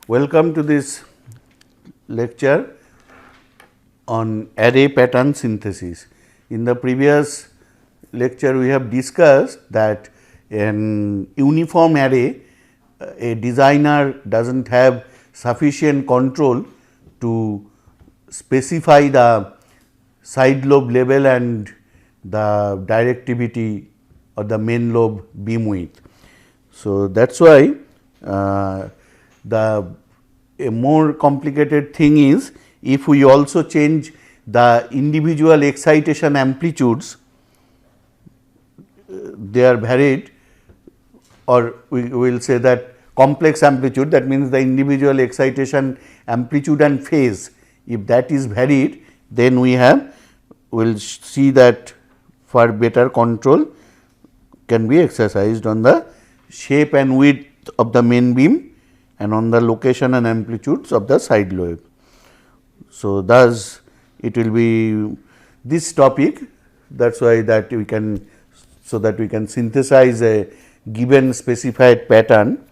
Welcome to this lecture on array pattern synthesis. In the previous lecture, we have discussed that in uniform array, a designer does not have sufficient control to specify the side lobe level and the directivity or the main lobe beam width. So, that is why a more complicated thing is if we also change the individual excitation amplitudes, they are varied, or we will say that complex amplitude, that means the individual excitation amplitude and phase, if that is varied, then we will see that for better control can be exercised on the shape and width of the main beam and on the location and amplitudes of the side lobe. So, thus it will be this topic, that is why that we can, so that we can synthesize a given specified pattern,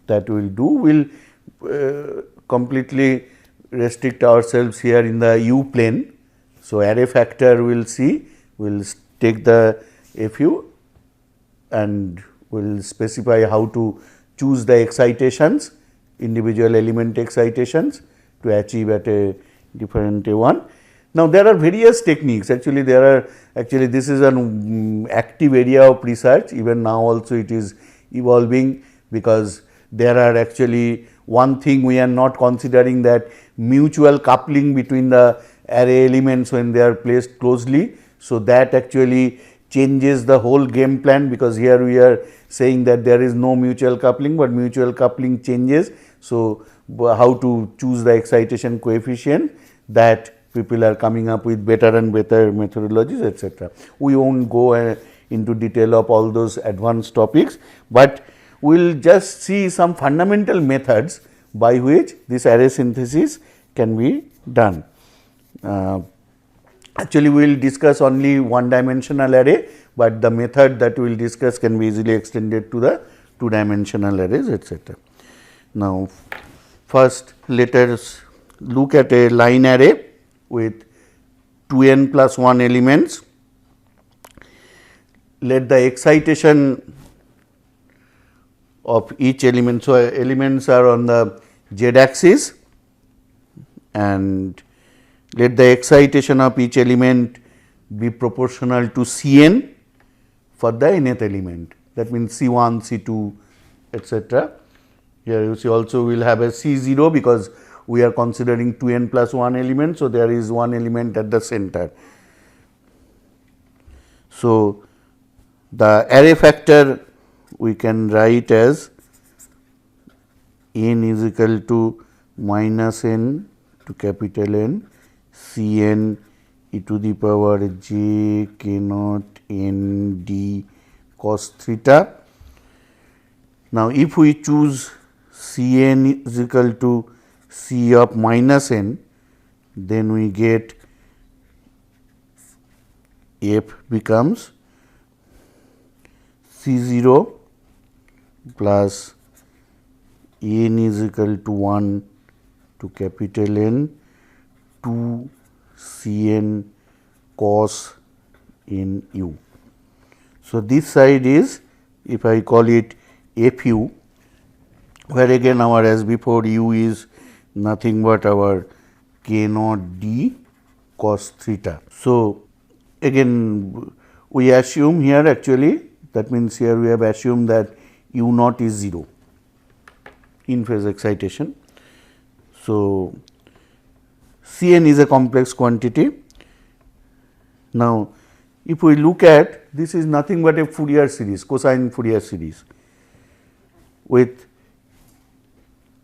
that we will do. We will completely restrict ourselves here in the U plane. So, array factor we will see, we will take the FU and we will specify how to choose the excitations, individual element excitations to achieve at a different one. Now, there are various techniques, actually this is an active area of research, even now also it is evolving, because there are actually one thing we are not considering, that mutual coupling between the array elements when they are placed closely. So, that actually changes the whole game plan, because here we are saying that there is no mutual coupling, but mutual coupling changes. So, how to choose the excitation coefficient, that people are coming up with better and better methodologies, etc. We will not go into detail of all those advanced topics, but we will just see some fundamental methods by which this array synthesis can be done. Actually, we will discuss only one dimensional array, but the method that we will discuss can be easily extended to the two dimensional arrays, etc. Now, first let us look at a line array with 2n plus 1 elements. Let the excitation of each element, so elements are on the z axis, and let the excitation of each element be proportional to Cn for the nth element, that means C1, C2, etc. Here you see also we will have a C0, because we are considering 2n plus 1 element. So, there is one element at the center. So, the array factor we can write as n is equal to minus n to capital N Cn e to the power j k naught n d cos theta. Now, if we choose Cn is equal to C of minus n, then we get f becomes C0 plus n is equal to 1 to capital N 2 Cn cos n u. So, this side is, if I call it Fu, where again our, as before, u is nothing but our k naught d cos theta. So, again we assume here, actually that means here we have assumed that u naught is 0 in phase excitation. So, Cn is a complex quantity. Now, if we look at, this is nothing but a Fourier series, cosine Fourier series with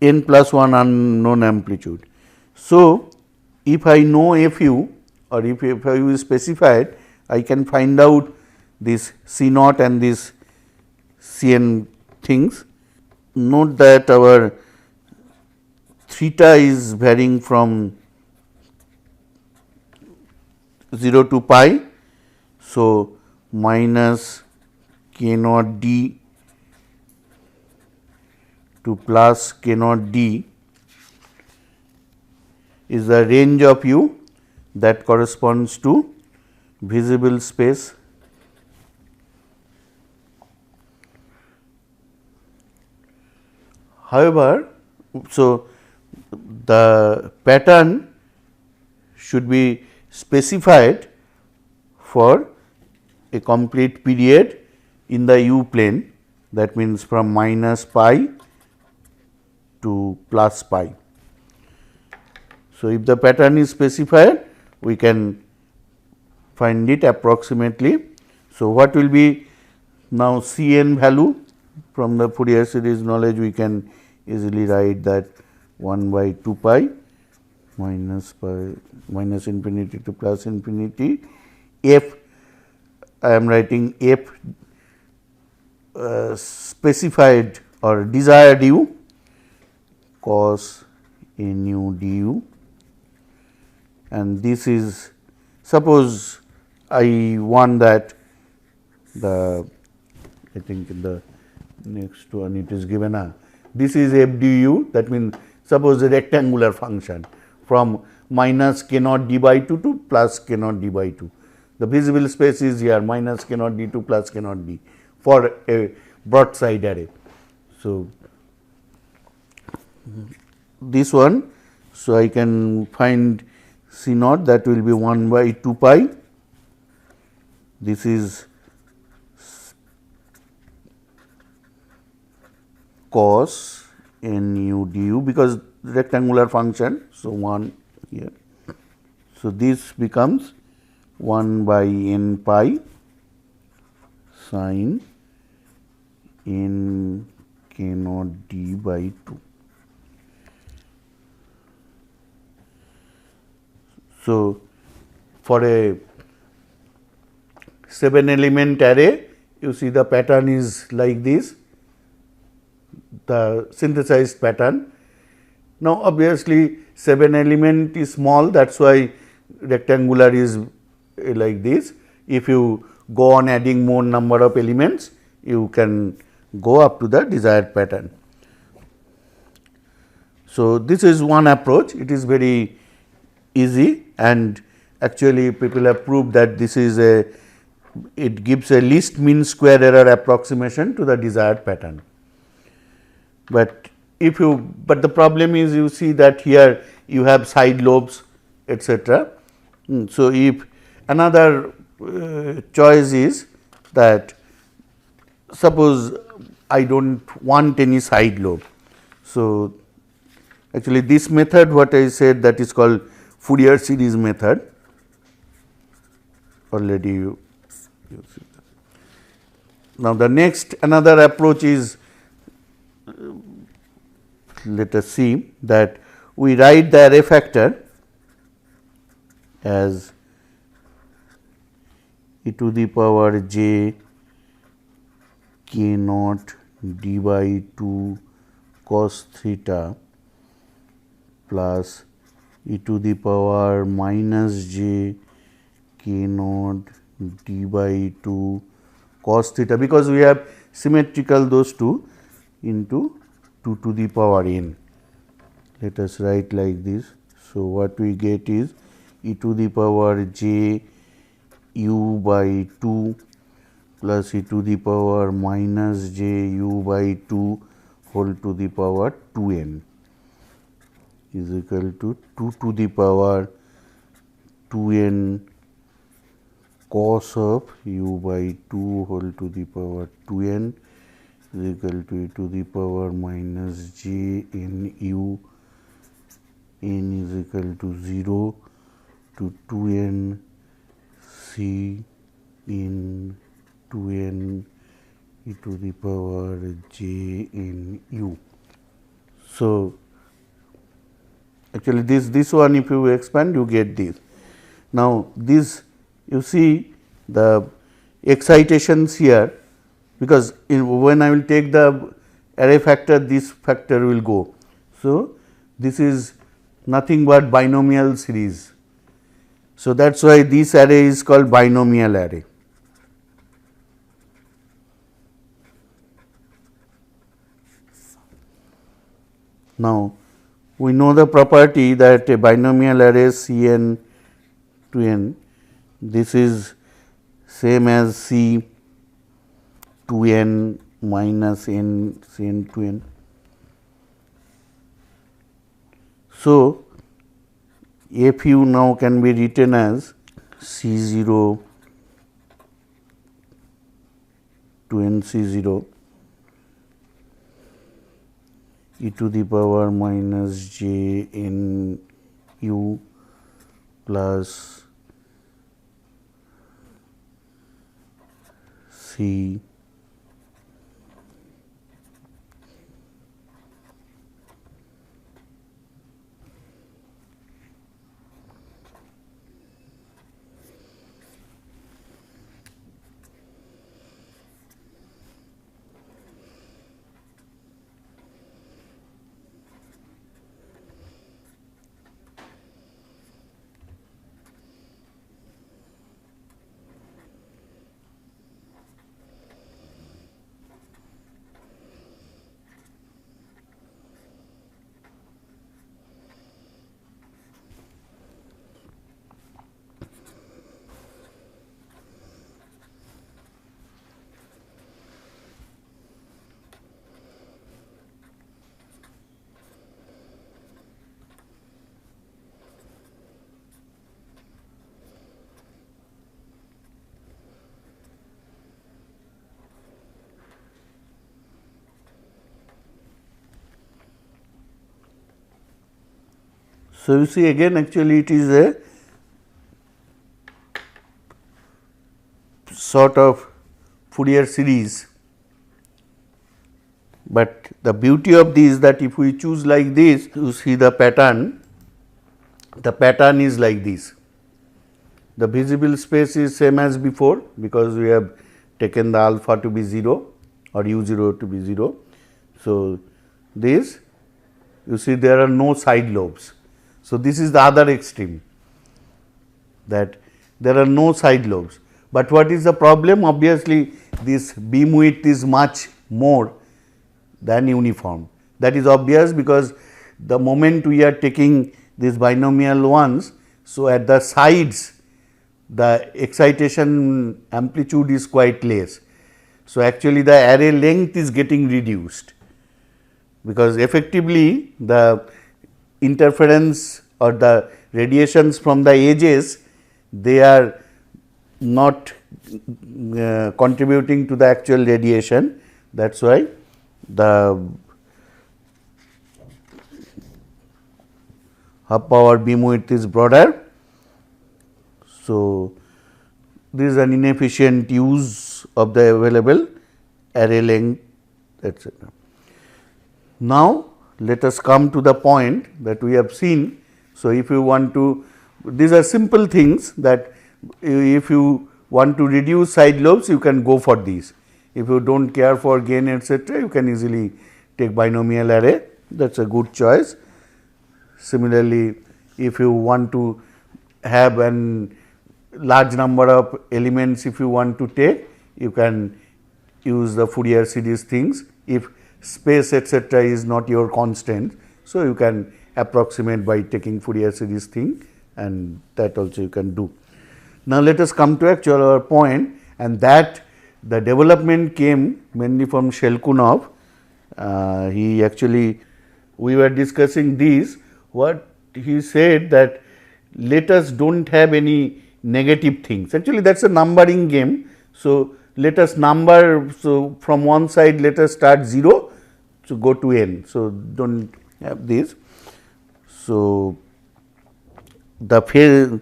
n plus 1 unknown amplitude. So, if I know Fu, or if Fu is specified, I can find out this C naught and this Cn things. Note that our theta is varying from 0 to pi. So, minus k naught d to plus k naught d is the range of U that corresponds to visible space. However, so the pattern should be specified for a complete period in the U plane, that means from minus pi to plus pi. So, if the pattern is specified, we can find it approximately. So, what will be now C n value? From the Fourier series knowledge, we can easily write that 1 by 2 pi minus infinity to plus infinity f. I am writing f specified or desired u cos nu du, and this is, suppose I want that I think in the next one it is given this is f du, that means suppose a rectangular function from minus k naught d by 2 to plus k naught d by 2. The visible space is here minus k naught d to plus k naught d for a broadside array. So, this one, so I can find C naught, that will be 1 by 2 pi. This is cos nu du, because rectangular function. So, 1 here. So, this becomes 1 by n pi sin n k naught d by 2. So, for a 7 element array, you see the pattern is like this, the synthesized pattern. Now, obviously, 7 element is small, that is why rectangular is like this. If you go on adding more number of elements, you can go up to the desired pattern. So, this is one approach, it is very easy, and actually people have proved that this is it gives a least mean square error approximation to the desired pattern. But if you, but the problem is, you see that here you have side lobes, etc. So, if another choice is that suppose I do not want any side lobe. So, actually this method, what I said, that is called Fourier series method, already you see that. Now, the next another approach is, let us see that we write the array factor as e to the power j k naught d by 2 cos theta plus e to the power minus j k naught d by 2 cos theta, because we have symmetrical those two, into 2 to the power n. Let us write like this. So, what we get is e to the power j u by 2 plus e to the power minus j u by 2 whole to the power 2 n is equal to 2 to the power 2 n cos of u by 2 whole to the power 2 n is equal to e to the power minus j n u, n is equal to 0 to 2 n c in 2 n e to the power j n u. So, actually this one, if you expand, you get this. Now, this you see the excitations here, because when I will take the array factor, this factor will go. So, this is nothing but binomial series. So, that is why this array is called binomial array. Now, we know the property that a binomial array Cn to n, this is same as C to n minus n Cn to n. So, Fu now can be written as C0 to n C0 e to the power minus j n u plus C So, you see again actually it is a sort of Fourier series, but the beauty of this is that if we choose like this, you see the pattern is like this. The visible space is same as before, because we have taken the alpha to be 0 or u0 to be 0. So, this you see there are no side lobes. So, this is the other extreme, that there are no side lobes, but what is the problem? Obviously, this beam width is much more than uniform. That is obvious, because the moment we are taking these binomial ones, so at the sides the excitation amplitude is quite less. So, actually the array length is getting reduced, because effectively the interference or the radiations from the edges, they are not contributing to the actual radiation. That is why the half power beam width is broader. So, this is an inefficient use of the available array length, etc. Now, let us come to the point that we have seen. So, if you want to, these are simple things, that if you want to reduce side lobes, you can go for these. If you do not care for gain, etc., you can easily take binomial array, that is a good choice. Similarly, if you want to have an large number of elements, if you want to take, you can use the Fourier series things. If space etc. is not your constant, so you can approximate by taking Fourier series thing, and that also you can do. Now, let us come to actual our point, and that the development came mainly from Shelkunov. He actually, we were discussing this, what he said, that let us do not have any negative things. Actually, that is a numbering game. So, let us number, so from one side let us start 0, so go to n. So, do not have this. So, the phase,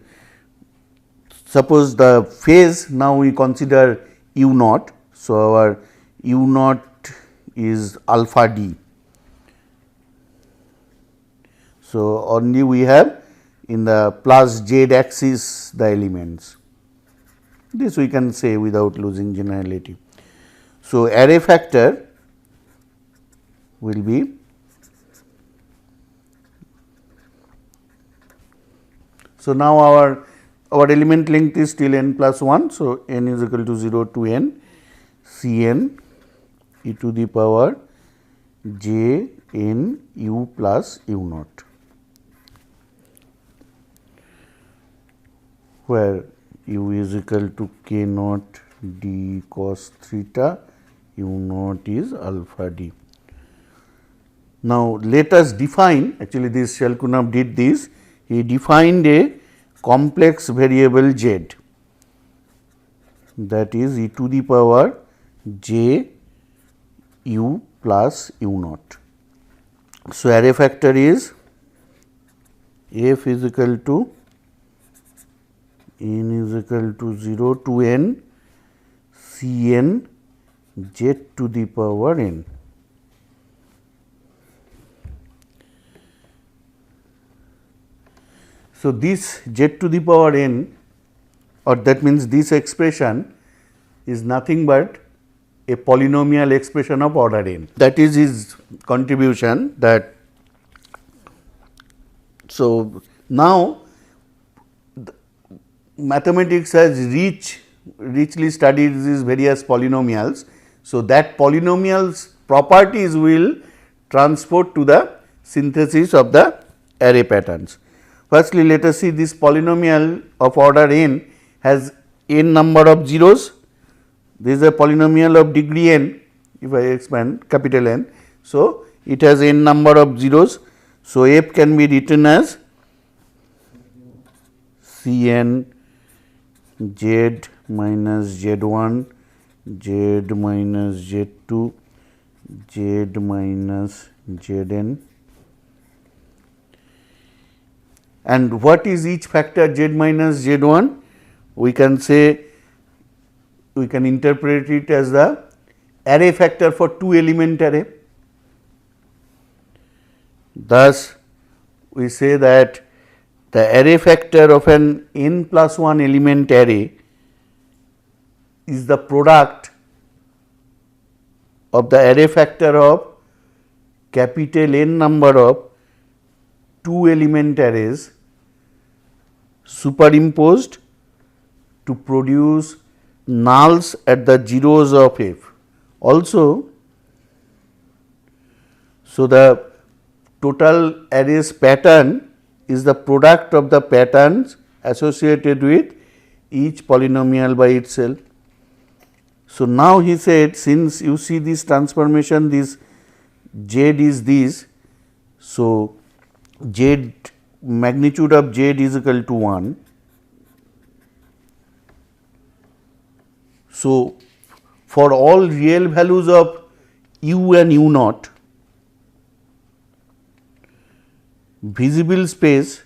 suppose the phase now we consider u naught. So, our u naught is alpha d. So, only we have in the plus z axis the elements. This we can say without losing generality. So, array factor will be so now our element length is still n plus 1. So, n is equal to 0 to n C n e to the power j n u plus u naught. where u is equal to k naught d cos theta, u naught is alpha d. Now, let us define, actually this Shalkunov did this, he defined a complex variable z, that is e to the power j u plus u naught. So, array factor is f is equal to n is equal to 0 to n c n z to the power n. So, this z to the power n, or that means this expression is nothing but a polynomial expression of order n. That is his contribution. That so, now mathematics has richly studied these various polynomials. So, that polynomials properties will transport to the synthesis of the array patterns. Firstly, let us see this polynomial of order n has n number of zeros. This is a polynomial of degree n, if I expand capital N. So, it has n number of zeros. So, f can be written as C n z minus z 1, z minus z 2, z minus z n. And what is each factor z minus z 1? We can say, we can interpret it as the array factor for 2 element array. Thus, we say that the array factor of an n plus 1 element array is the product of the array factor of capital N number of 2 element arrays superimposed to produce nulls at the zeros of f. Also, so the total arrays pattern is the product of the patterns associated with each polynomial by itself. So, now he said, since you see this transformation, this z is this. So, z magnitude of z is equal to 1. So, for all real values of u and u naught, visible space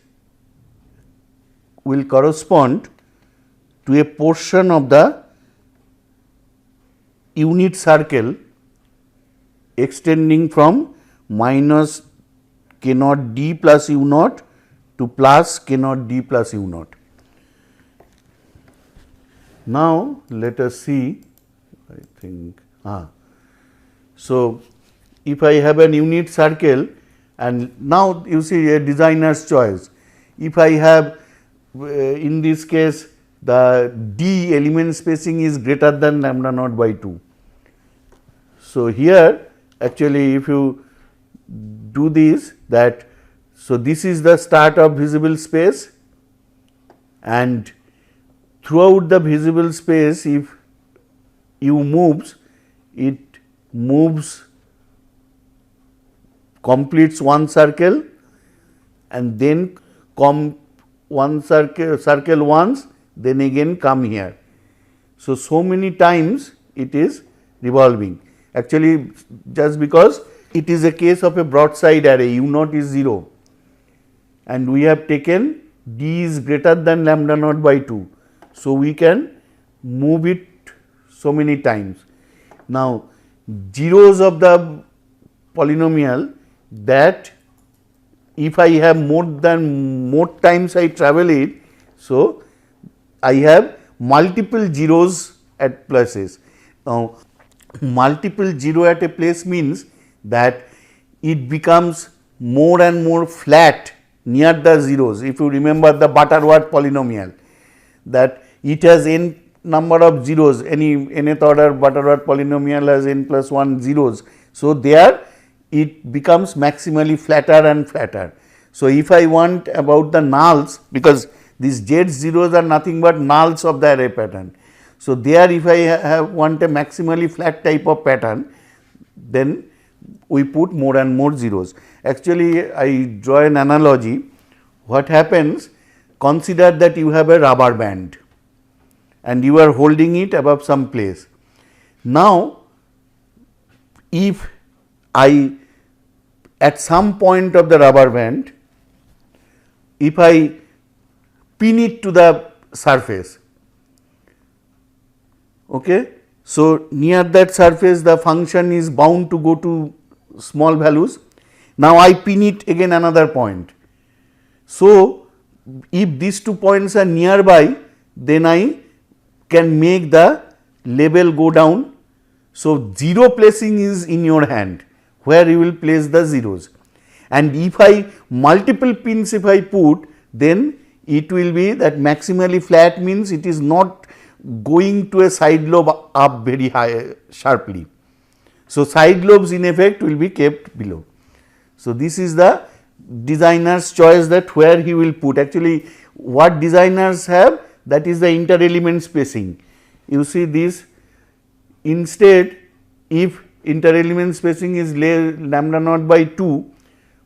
will correspond to a portion of the unit circle extending from minus k naught d plus u naught to plus k naught d plus u naught. Now, let us see, I think, so if I have an unit circle, and now you see a designer's choice. If I have in this case the d element spacing is greater than lambda naught by 2. So, here actually if you do this, that so this is the start of visible space, and throughout the visible space if u moves, it moves, completes one circle and then one circle once, then again come here. So, so many times it is revolving. Actually, just because it is a case of a broadside array, u naught is 0 and we have taken d is greater than lambda naught by 2. So, we can move it so many times. Now, zeros of the polynomial, that if I have more times I travel it, so I have multiple zeros at places. Now, multiple zero at a place means that it becomes more and more flat near the zeros. If you remember the Butterworth polynomial, that it has n number of zeros, any nth order Butterworth polynomial has n plus 1 zeros. So, there it becomes maximally flatter and flatter. So, if I want about the nulls, because these Z zeros are nothing but nulls of the array pattern. So, there if I want a maximally flat type of pattern, then we put more and more zeros. Actually, I draw an analogy. What happens, consider that you have a rubber band and you are holding it above some place. Now, if I at some point of the rubber band, if I pin it to the surface, okay. So, near that surface the function is bound to go to small values. Now, I pin it again another point. So, if these 2 points are nearby, then I can make the label go down. So, zero placing is in your hand, where you will place the zeros, and if I multiple pins if I put, then it will be that maximally flat means it is not going to a side lobe up very high sharply. So, side lobes in effect will be kept below. So, this is the designer's choice that where he will put. Actually, what designers have, that is the inter element spacing. You see this, instead if inter element spacing is lambda naught by 2,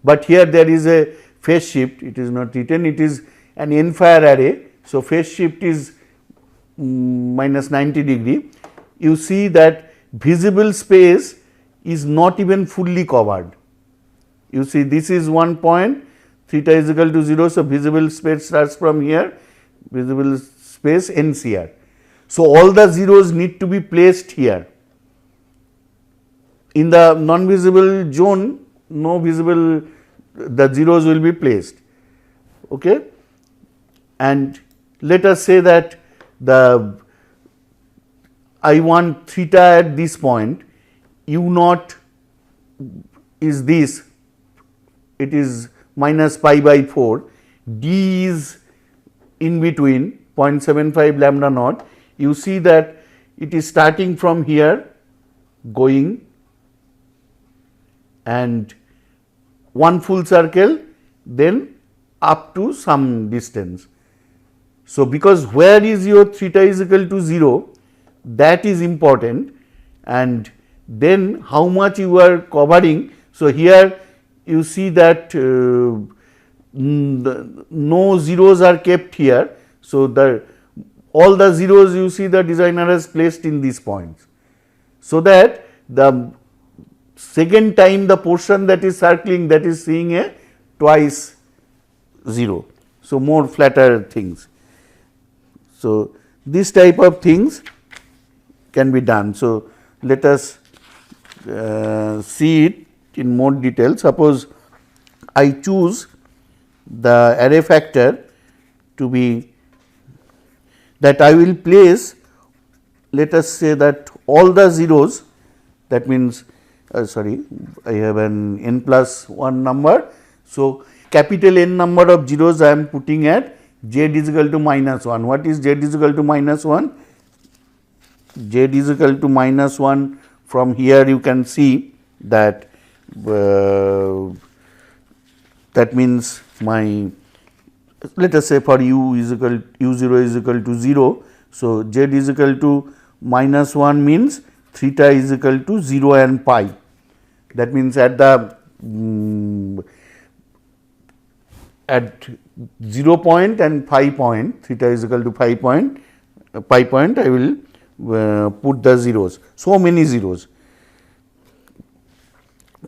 but here there is a phase shift, it is not written, it is an n-fire array. So, phase shift is minus 90 degree. You see that visible space is not even fully covered. You see this is one point, theta is equal to 0. So, visible space starts from here, visible space ends here. So, all the zeros need to be placed here. In the non-visible zone, no visible, the zeros will be placed. Okay? And let us say that I want theta at this point, u naught is this, it is minus pi by 4, d is in between 0.75 lambda naught. You see that it is starting from here going and one full circle, then up to some distance. So, because where is your theta is equal to 0, that is important, and then how much you are covering. So, here you see that no zeros are kept here. So, all the zeros you see the designer has placed in these points. So, that the second time the portion that is circling, that is seeing a twice 0. So, more flatter things. So, this type of things can be done. So, let us see it in more detail. Suppose I choose the array factor to be that I will place, let us say that all the zeros, that means sorry, I have an n plus 1 number. So, capital N number of zeros I am putting at z is equal to minus 1. What is z is equal to minus 1? Z is equal to minus 1. From here you can see that that means my, let us say for u is equal, u0 is equal to 0. So, z is equal to minus 1 means theta is equal to 0 and pi. That means at the at 0 point and pi point, theta is equal to pi point, I will put the zeros, so many zeros.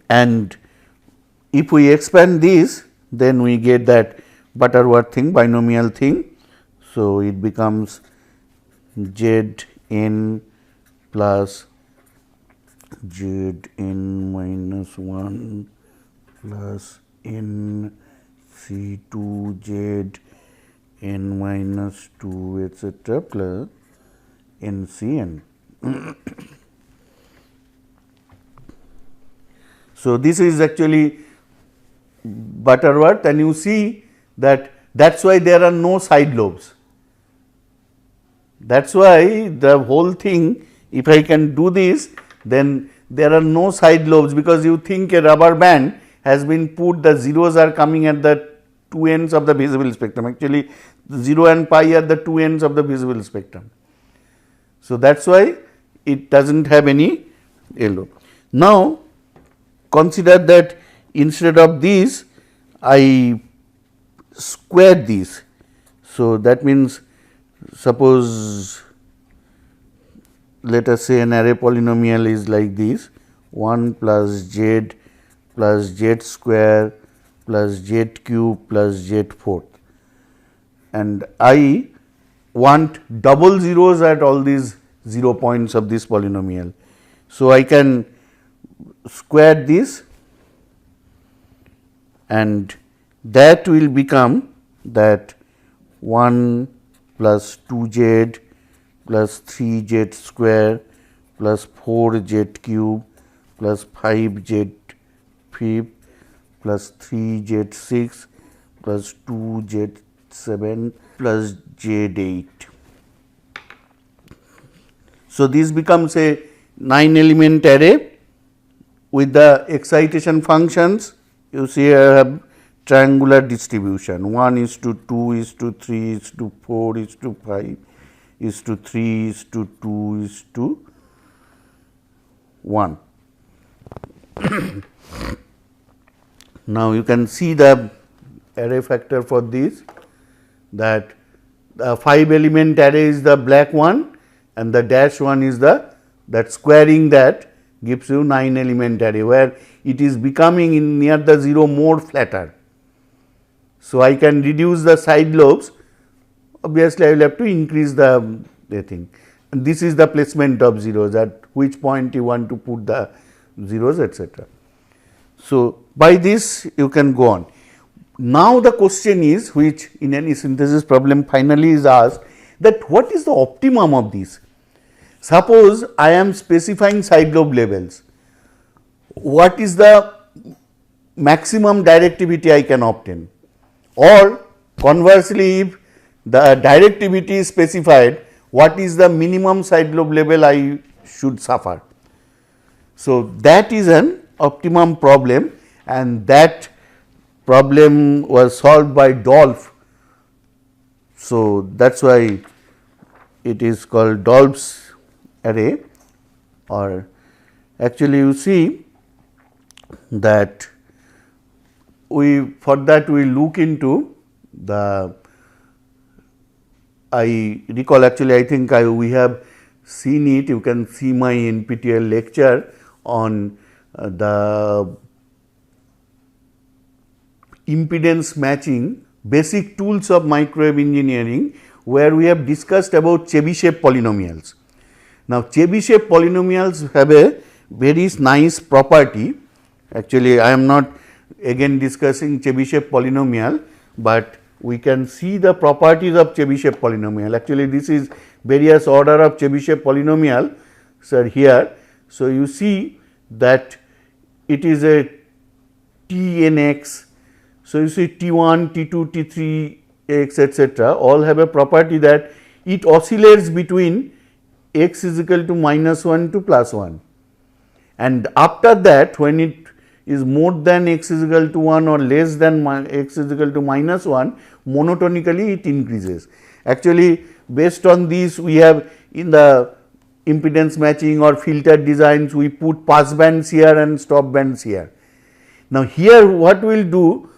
And if we expand this, then we get that Butterworth thing, binomial thing. So, it becomes z n plus z n minus 1 plus n c 2 z n minus 2 etc. plus n c n. So, this is actually Butterworth, and you see that is why there are no side lobes. That is why the whole thing, if I can do this, then there are no side lobes, because you think a rubber band has been put, the zeros are coming at the two ends of the visible spectrum. Actually 0 and pi are the two ends of the visible spectrum. So, that is why it does not have any yellow. Now, consider that instead of these I square these. So, that means suppose let us say an array polynomial is like this 1 plus z square plus z cube plus z fourth, and I want double zeros at all these 0 points of this polynomial. So, I can square this and that will become that 1 plus 2z plus 3z square plus 4z cube plus 5z fifth plus 3z 6 plus 2z 7 plus z 8. So, this becomes a 9 element array with the excitation functions. You see I have triangular distribution 1 is to 2 is to 3 is to 4 is to 5 is to 3 is to 2 is to 1. Now, you can see the array factor for this, that the 5 element array is the black one and the dash one is the that squaring that gives you 9 element array, where it is becoming in near the 0 more flatter. So, I can reduce the side lobes, obviously I will have to increase the thing, and this is the placement of zeros, at which point you want to put the zeros, etc. So, by this you can go on. Now, the question is, which in any synthesis problem finally is asked, that what is the optimum of this? Suppose I am specifying side lobe levels, what is the maximum directivity I can obtain, or conversely if the directivity is specified, what is the minimum side lobe level I should suffer. So, that is an optimum problem, and that problem was solved by Dolph. So, that is why it is called Dolph's array, or actually you see that for that we look into the, I recall actually I think we have seen it, you can see my NPTEL lecture on the impedance matching basic tools of microwave engineering, where we have discussed about Chebyshev polynomials. Now, Chebyshev polynomials have a very nice property. Actually, I am not again discussing Chebyshev polynomial, but we can see the properties of Chebyshev polynomial. Actually, this is various order of Chebyshev polynomial, sir, here. So, you see that it is a T n x. So, you see T 1, T 2, T 3 x, etc. all have a property that it oscillates between x is equal to -1 to +1, and after that when it is more than x is equal to 1 or less than x is equal to -1, monotonically it increases. Actually, based on this we have in the impedance matching or filter designs, we put pass bands here and stop bands here. Now, here what we will do,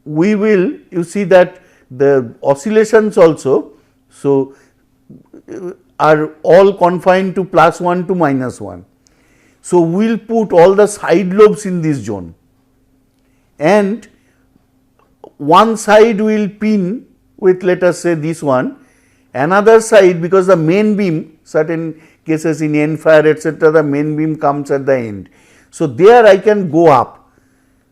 we will, you see that the oscillations also, so are all confined to +1 to -1. So, we will put all the side lobes in this zone, and one side we will pin with, let us say this one, another side, because the main beam, certain cases in end fire etc., the main beam comes at the end. So, there I can go up.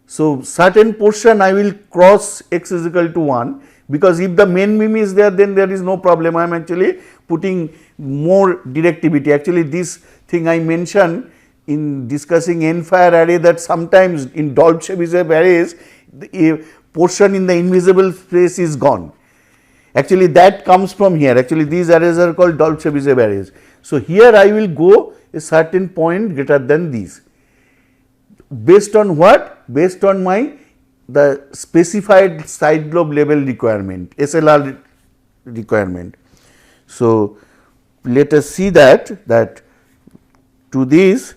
So, certain portion I will cross x is equal to 1, because if the main beam is there, then there is no problem. I am actually putting more directivity. Actually, this thing I mentioned in discussing end fire array, that sometimes in Dolch-Chebyshev arrays, a portion in the invisible space is gone. Actually, that comes from here. Actually, these arrays are called Dolch-Chebyshev arrays. So, here I will go a certain point greater than these. Based on what? Based on my the specified side globe level requirement, SLR requirement. So, let us see that to this,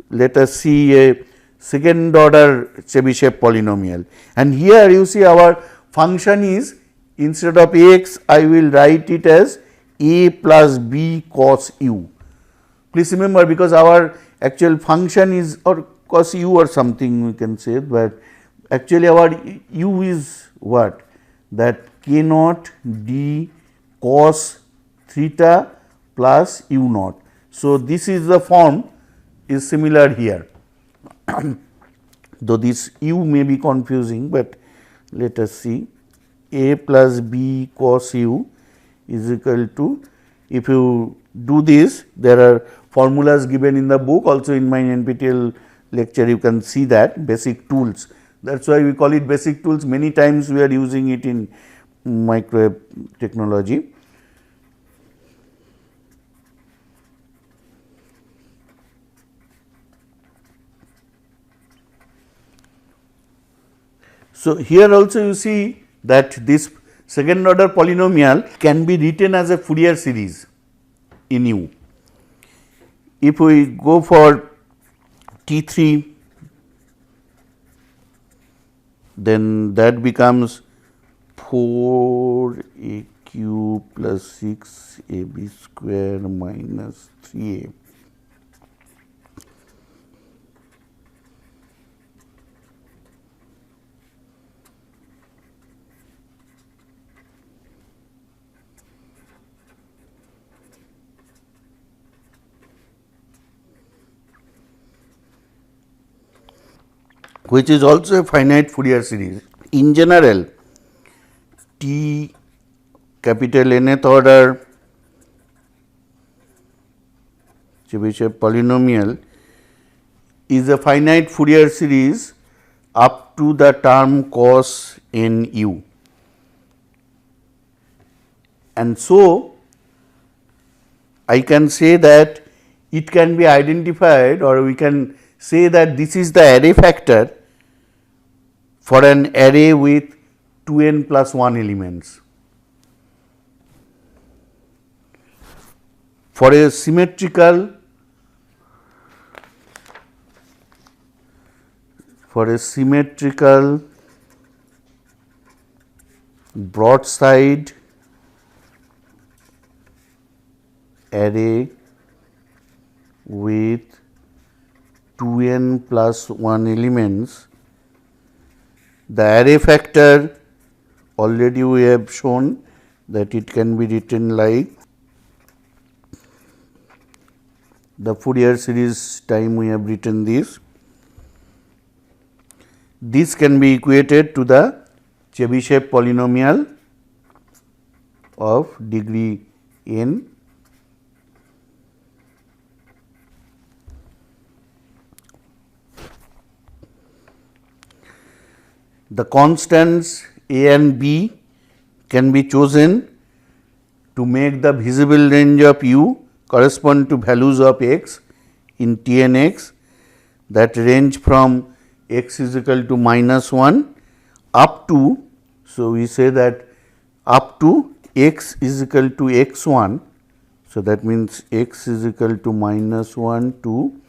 let us see a second order Chebyshev polynomial, and here you see our function is, instead of x I will write it as a plus b cos u. Please remember, because our actual function is or cos u or something we can say, but actually our u is what, that k naught d cos theta plus u naught. So, this is the form is similar here, though this u may be confusing, but let us see, a plus b cos u is equal to, if you do this, there are formulas given in the book, also in my NPTEL lecture you can see that, basic tools. That is why we call it basic tools, many times we are using it in microwave technology. So, here also you see that this second order polynomial can be written as a Fourier series in U. If we go for T3, then that becomes 4 a cube plus 6 a b square minus 3 a. Which is also a finite Fourier series. In general, T capital Nth order Chebyshev polynomial is a finite Fourier series up to the term cos n u, and so I can say that it can be identified, or we can say that this is the array factor for an array with 2n plus 1 elements. For a symmetrical broadside array with 2n plus 1 elements, the array factor already we have shown that it can be written like, the Fourier series time we have written this. This can be equated to the Chebyshev polynomial of degree n. The constants a and b can be chosen to make the visible range of u correspond to values of x in T n x, that range from x is equal to minus 1 up to, so we say that up to x is equal to x 1. So, that means x is equal to minus 1 to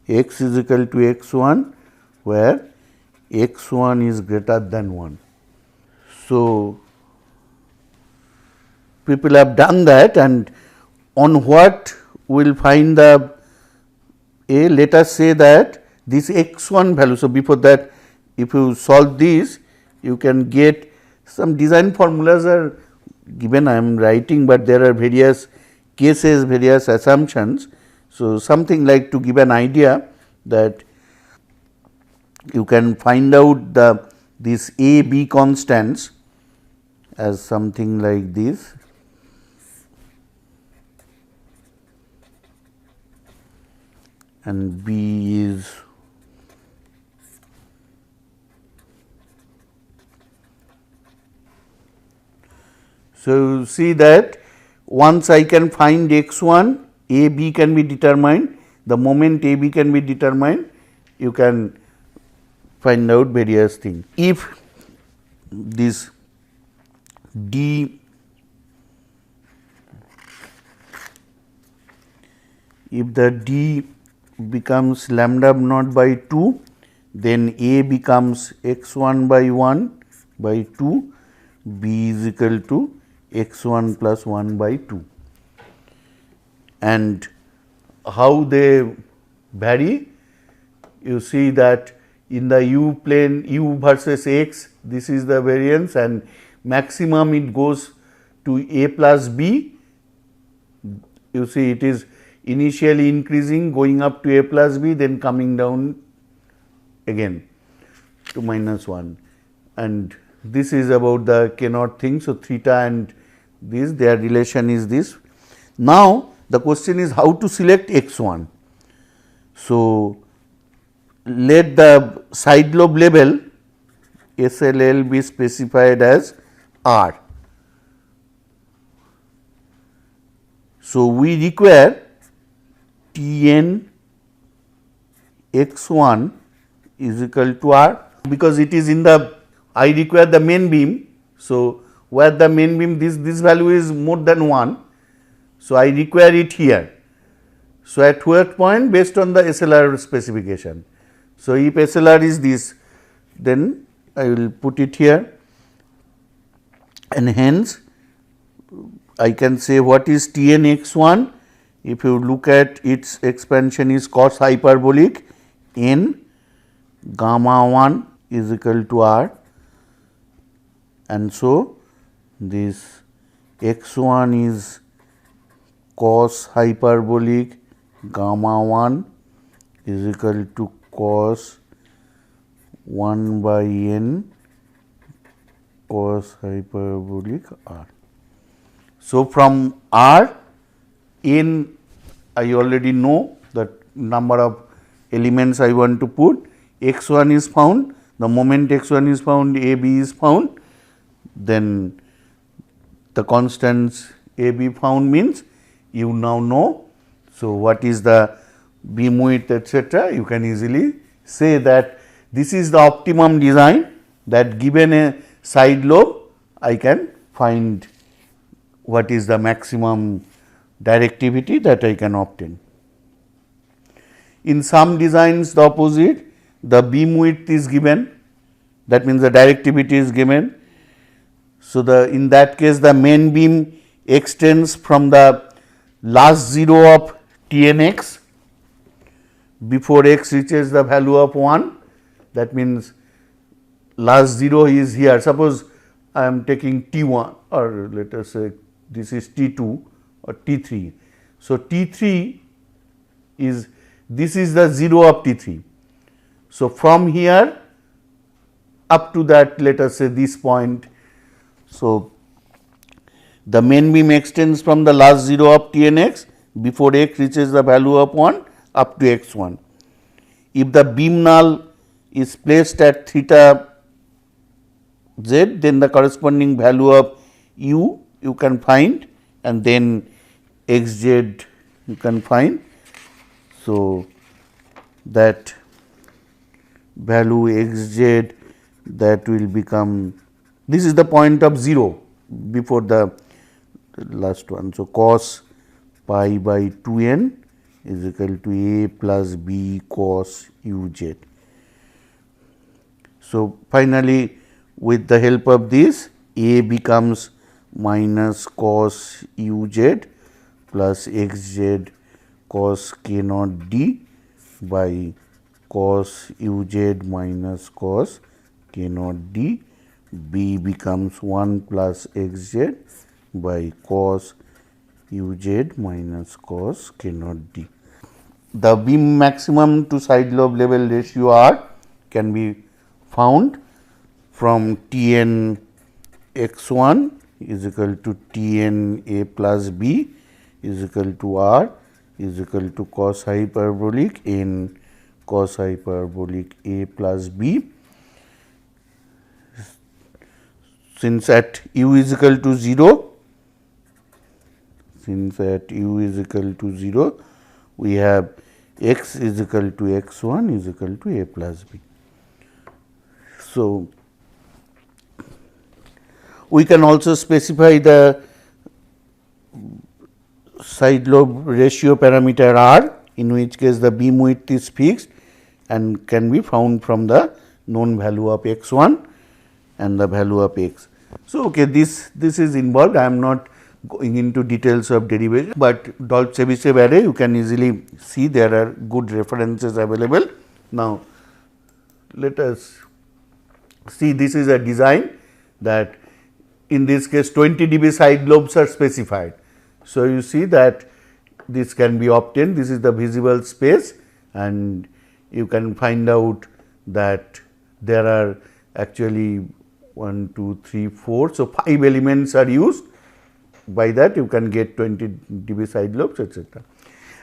x is equal to x 1, where x 1 is greater than 1. So, people have done that, and on what we will find the a, let us say that this x 1 value. So, before that, if you solve this, you can get some design formulas are given, I am writing, but there are various cases, various assumptions. So, something like to give an idea that you can find out the these a b constants as something like this. And b is so, you see that once I can find x 1, a b can be determined. The moment a b can be determined, you can find out various things. If this d, if the d becomes lambda naught by 2, then A becomes x 1 by 1 by 2, B is equal to x 1 plus 1 by 2. And how they vary? You see that in the u plane, u versus x, this is the variance, and maximum it goes to A plus B. You see it is initially increasing, going up to A plus B, then coming down again to minus 1, and this is about the k naught thing. So, theta and this, their relation is this. Now, the question is how to select x 1. So, let the side lobe level SLL be specified as R. So, we require Tn x 1 is equal to R, because it is in the, I require the main beam. So, where the main beam, this value is more than 1. So, I require it here. So, at what point? Based on the SLR specification. So, if SLR is this, then I will put it here, and hence I can say what is Tn x 1. If you look at its expansion is cos hyperbolic n gamma 1 is equal to R, and so this x 1 is cos hyperbolic gamma 1 is equal to cos 1 by n cos hyperbolic R. So, from R, n I already know the number of elements I want to put, x 1 is found, the moment x 1 is found, A B is found, then the constants A B found means you now know. So, what is the beam width, etc., you can easily say that this is the optimum design, that given a side lobe I can find what is the maximum directivity that I can obtain. In some designs the opposite, the beam width is given, that means the directivity is given. So, in that case the main beam extends from the last 0 of Tn x before x reaches the value of 1, that means last 0 is here. Suppose I am taking T1, or let us say this is T2 or T3. So, T3 is, this is the 0 of T3. So, from here up to that, let us say this point. So, the main beam extends from the last 0 of Tn x before x reaches the value of 1 up to x 1. If the beam null is placed at theta z, then the corresponding value of u you can find, and then x z you can find. So, that value x z, that will become, this is the point of 0 before the last one. So, cos pi by 2 n is equal to A plus B cos u z. So, finally, with the help of this, A becomes minus cos u z plus x z cos k naught d by cos u z minus cos k naught d. B becomes 1 plus x z by cos u z minus cos k naught d. The beam maximum to side lobe level ratio R can be found from Tn x 1 is equal to Tn A plus B is equal to R is equal to cos hyperbolic n cos hyperbolic A plus B. Since at u is equal to 0, we have x is equal to x 1 is equal to A plus B. So, we can also specify the side lobe ratio parameter R, in which case the beam width is fixed and can be found from the known value of x 1 and the value of x. So, this is involved. I am not going into details of derivation, but Dolch-Chebyshev array you can easily see there are good references available. Now, let us see, this is a design that in this case 20 dB side lobes are specified. So, you see that this can be obtained, this is the visible space, and you can find out that there are actually 1, 2, 3, 4. So, 5 elements are used. By that you can get 20 dB side lobes, etc.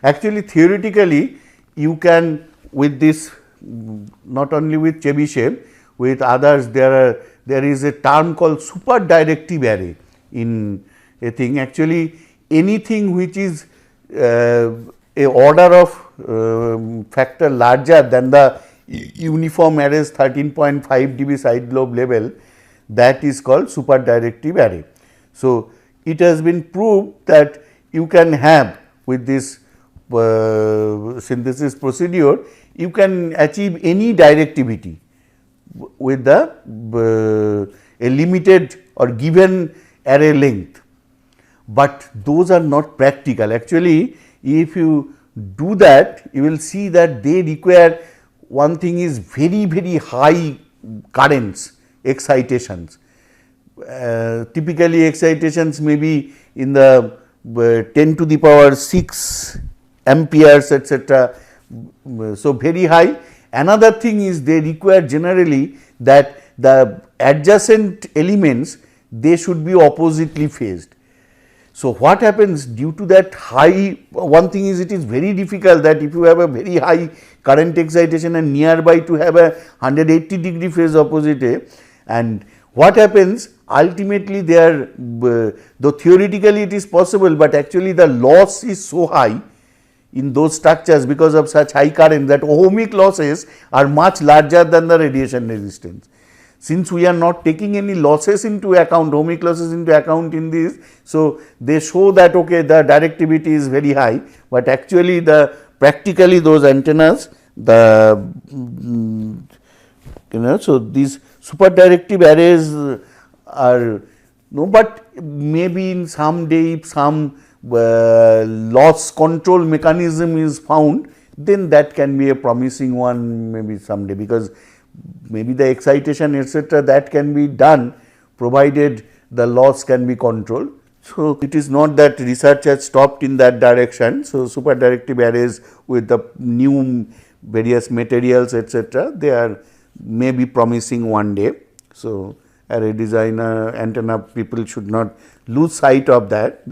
Actually, theoretically you can with this, not only with Chebyshev, with others there is a term called super directive array in a thing. Actually, anything which is a order of factor larger than the uniform array's 13.5 dB side lobe level, that is called super directive array. So, it has been proved that you can have with this synthesis procedure, you can achieve any directivity with the a limited or given array length, but those are not practical. Actually, if you do that, you will see that they require, one thing is very high currents, excitations. Typically excitations may be in the 10 to the power 6 amperes, etc. So, very high. Another thing is they require generally that the adjacent elements, they should be oppositely phased. So, what happens due to that high, one thing is it is very difficult that if you have a very high current excitation and nearby to have a 180 degree phase opposite, and what happens ultimately there, though theoretically it is possible, but actually the loss is so high in those structures because of such high current that ohmic losses are much larger than the radiation resistance. Since we are not taking any losses into account, ohmic losses into account in this, so they show that the directivity is very high, but actually the practically those antennas, so these super directive arrays are but maybe in some day if some loss control mechanism is found, then that can be a promising one maybe someday, because maybe the excitation etc. that can be done provided the loss can be controlled. So, it is not that research has stopped in that direction. So, super directive arrays with the new various materials etc., they are maybe promising one day. So, array designer, antenna people should not lose sight of that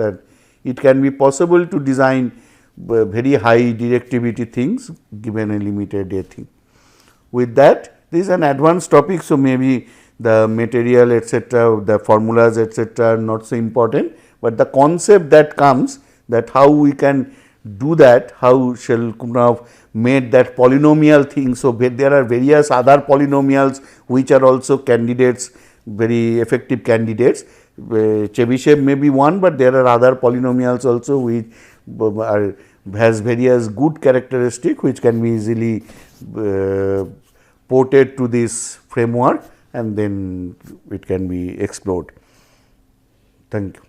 it can be possible to design very high directivity things given a limited thing. With that, this is an advanced topic. So, maybe the material etc., the formulas etc. are not so important, but the concept that comes, that how we can do that, how shall Kunav made that polynomial thing. So, there are various other polynomials which are also candidates, very effective candidates. Chebyshev may be one, but there are other polynomials also which has various good characteristic which can be easily ported to this framework, and then it can be explored. Thank you.